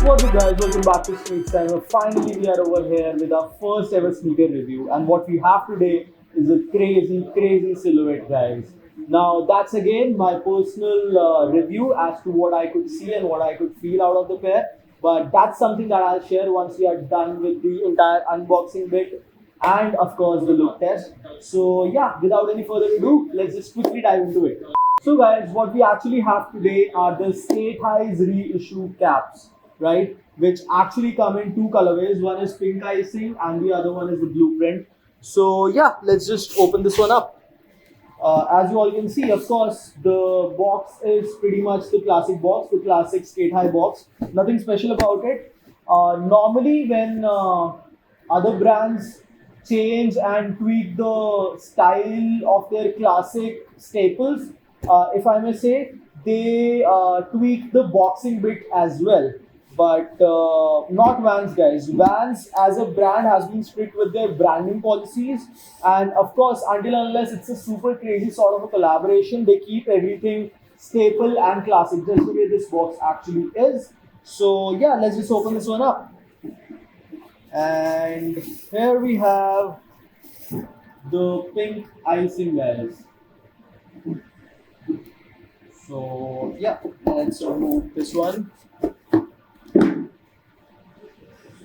What's up guys, welcome back to Street Time. Finally we are over here with our first ever sneaker review, and what we have today is a crazy silhouette guys. Now that's again my personal review as to what I could see and what I could feel out of the pair, but that's something that I'll share once we are done with the entire unboxing bit and of course the look test. So yeah, without any further ado, let's just quickly dive into it. So guys, what we actually have today are the Skate Highs reissue caps, right? Which actually come in two colorways. One is pink icing and the other one is the blueprint. So yeah, let's just open this one up. As you all can see, of course, the box is pretty much the classic box, the classic Skate High box. Nothing special about it. Normally, when other brands change and tweak the style of their classic staples, if I may say, they tweak the boxing bit as well. But not Vans, guys. Vans, as a brand, has been strict with their branding policies, and of course, until unless it's a super crazy sort of a collaboration, they keep everything staple and classic, just the way this box actually is. So yeah, let's just open this one up, and here we have the pink icing, guys. So yeah, let's remove this one.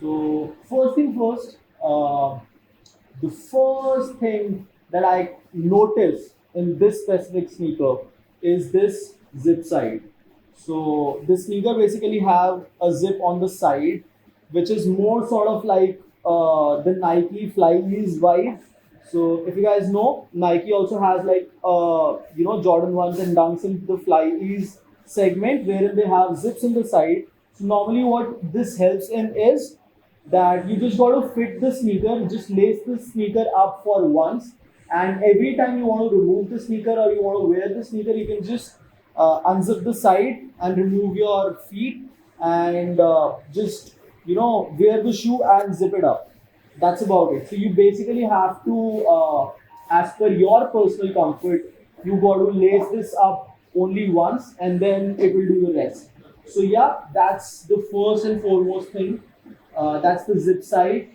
So first thing first, the first thing that I noticed in this specific sneaker is this zip side. So this sneaker basically have a zip on the side, which is more sort of like the Nike Fly Ease vibe. So if you guys know, Nike also has like Jordan ones and dunks in the Fly Ease segment, wherein they have zips in the side. So normally what this helps in is that you just got to fit the sneaker, just lace the sneaker up for once, and every time you want to remove the sneaker or you want to wear the sneaker, you can just unzip the side and remove your feet and just wear the shoe and zip it up. That's about it. So you basically have to, as per your personal comfort, you got to lace this up only once and then it will do the rest. So yeah, that's the first and foremost thing. That's the zip side.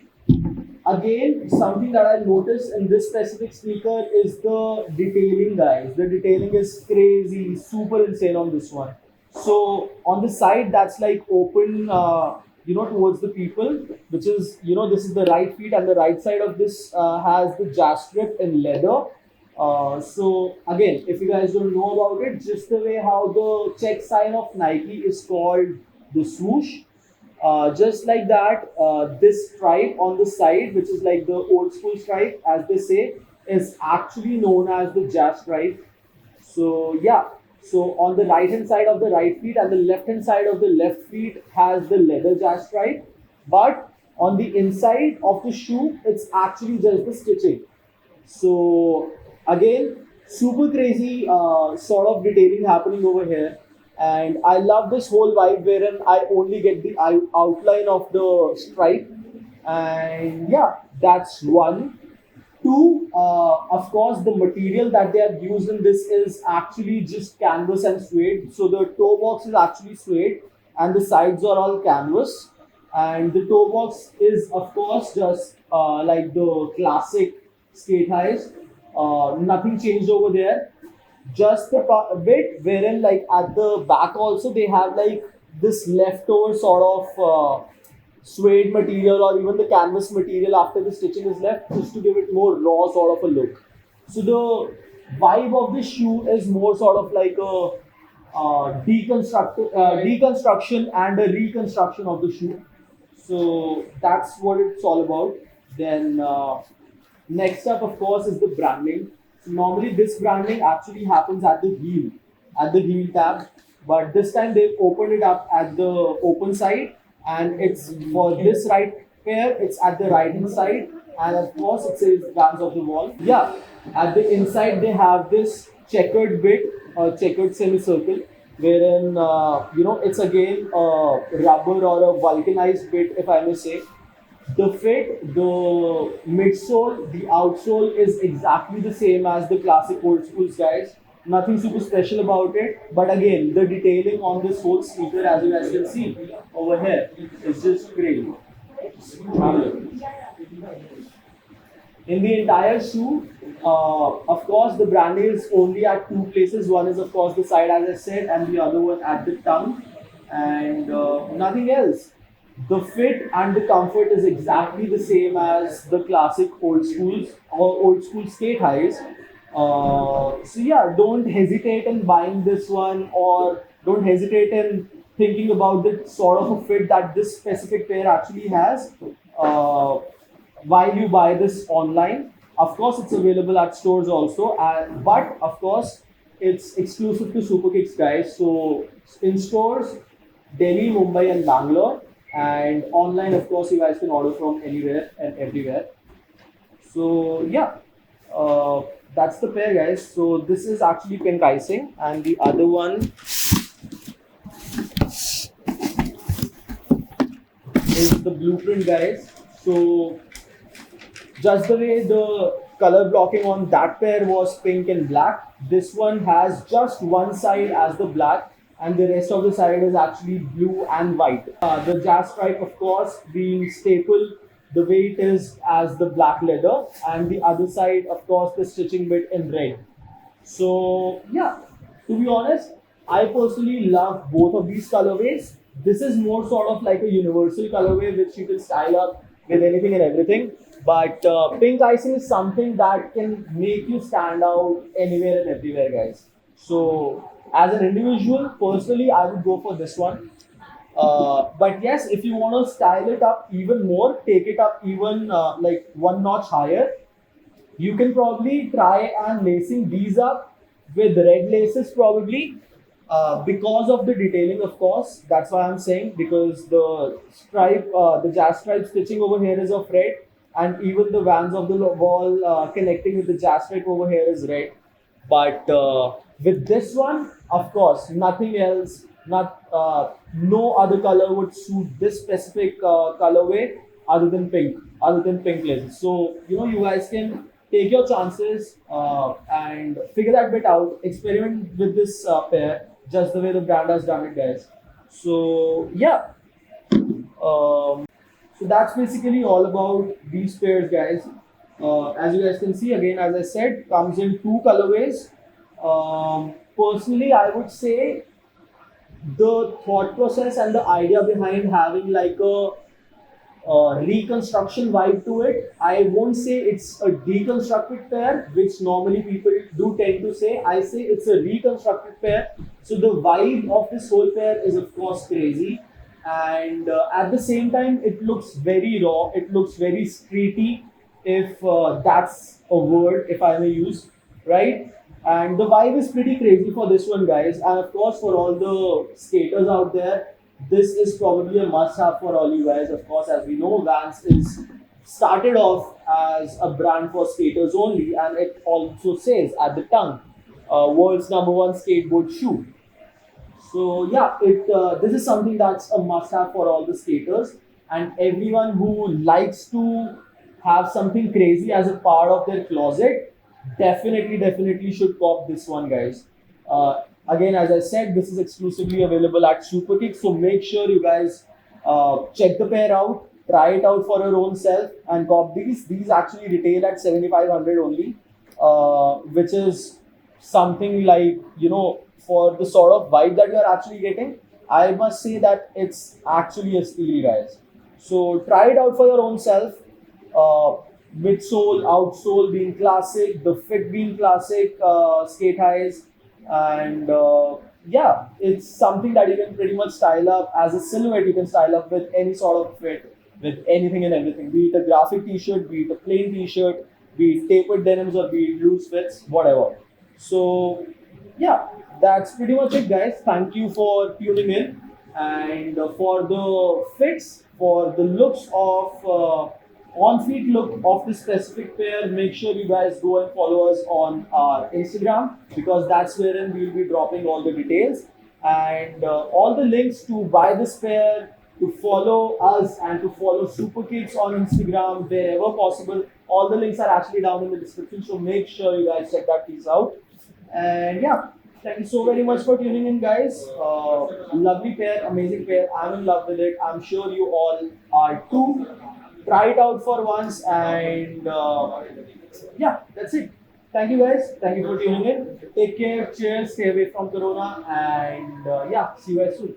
Again, something that I noticed in this specific sneaker is the detailing, guys. The detailing is crazy, super insane on this one. So on the side, that's like open, towards the people, which is, this is the right feet, and the right side of this has the jazz strip in leather. So again, if you guys don't know about it, just the way how the check sign of Nike is called the swoosh, just like that, this stripe on the side, which is like the old school stripe, as they say, is actually known as the jazz stripe. So yeah, so on the right hand side of the right feet and the left hand side of the left feet has the leather jazz stripe, but on the inside of the shoe, it's actually just the stitching. So again, super crazy sort of detailing happening over here, and I love this whole vibe wherein I only get the outline of the stripe, and yeah, that's one. Two, of course, the material that they have used in this is actually just canvas and suede. So the toe box is actually suede, and the sides are all canvas. And the toe box is, of course, just like the classic Skate Highs. Nothing changed over there. Just the bit wherein, like at the back, also they have like this leftover sort of suede material or even the canvas material after the stitching is left, just to give it more raw sort of a look. So the vibe of the shoe is more sort of like a deconstruction and a reconstruction of the shoe. So that's what it's all about. Then next up, of course, is the branding. So normally this branding actually happens at the heel tab, but this time they've opened it up at the open side, and it's for this right pair, it's at the right hand side, and of course it says Guns of the Wall. Yeah, at the inside they have this checkered bit, checkered semicircle, wherein it's again a rubber or a vulcanized bit, if I may say. The fit, the midsole, the outsole is exactly the same as the classic old schools, guys. Nothing super special about it. But again, the detailing on this whole sneaker, as you guys can see over here, is just crazy. Have a look. In the entire shoe, of course, the branding is only at two places. One is, of course, the side, as I said, and the other one at the tongue, and nothing else. The fit and the comfort is exactly the same as the classic old schools or old school skate highs. So yeah, don't hesitate in buying this one, or don't hesitate in thinking about the sort of a fit that this specific pair actually has. While you buy this online. Of course, it's available at stores also, but of course, it's exclusive to Superkicks, guys. So in stores, Delhi, Mumbai, and Bangalore, and online, of course, you guys can order from anywhere and everywhere. So yeah, that's the pair, guys. So this is actually pink icing, and the other one is the blueprint, guys. So just the way the color blocking on that pair was pink and black, this one has just one side as the black, and the rest of the side is actually blue and white. The jazz stripe, of course, being staple the way it is as the black leather, and the other side, of course, the stitching bit in red. So yeah, to be honest, I personally love both of these colorways. This is more sort of like a universal colorway which you can style up with anything and everything. But pink icing is something that can make you stand out anywhere and everywhere, guys. So as an individual, personally, I would go for this one. But yes, if you want to style it up even more, take it up even like one notch higher, you can probably try and lacing these up with red laces probably, because of the detailing, of course. That's why I'm saying, because the stripe, the jazz stripe stitching over here is of red, and even the vans of the wall connecting with the jazz stripe over here is red. But with this one, of course, nothing else, not no other color would suit this specific colorway other than pink laces. So you guys can take your chances and figure that bit out. Experiment with this pair, just the way the brand has done it, guys. So yeah, so that's basically all about these pairs, guys. As you guys can see, again, as I said, comes in two colorways. Personally, I would say the thought process and the idea behind having like a reconstruction vibe to it. I won't say it's a deconstructed pair, which normally people do tend to say. I say it's a reconstructed pair. So the vibe of this whole pair is of course crazy, and at the same time, it looks very raw. It looks very streety, if that's a word, if I may use, right? And the vibe is pretty crazy for this one, guys. And of course, for all the skaters out there, this is probably a must-have for all you guys. Of course, as we know, Vans is started off as a brand for skaters only, and it also says at the tongue, world's number one skateboard shoe. So yeah, it this is something that's a must-have for all the skaters and everyone who likes to have something crazy as a part of their closet. Definitely should cop this one, guys. Again, as I said, this is exclusively available at Superkick, so make sure you guys check the pair out, try it out for your own self, and cop these. These actually retail at 7,500 only, which is something like, for the sort of vibe that you're actually getting, I must say that it's actually a steal, guys. So try it out for your own self. Midsole, outsole being classic, the fit being classic, skate highs, and yeah, it's something that you can pretty much style up as a silhouette. You can style up with any sort of fit, with anything and everything, be it a graphic t-shirt, be it a plain t-shirt, be it tapered denims, or be it loose fits, whatever. So yeah, that's pretty much it, guys. Thank you for tuning in, and for the fits, for the looks of on-feet look of this specific pair, make sure you guys go and follow us on our Instagram, because that's wherein we'll be dropping all the details and all the links to buy this pair, to follow us, and to follow Superkids on Instagram wherever possible. All the links are actually down in the description, so make sure you guys check that piece out. And yeah, thank you so very much for tuning in, guys. Lovely pair, amazing pair. I'm in love with it. I'm sure you all are too. Try it out for once, and yeah, that's it. Thank you, guys. Thank you for tuning in. Take care. Cheers. Stay away from Corona, and yeah, see you guys soon.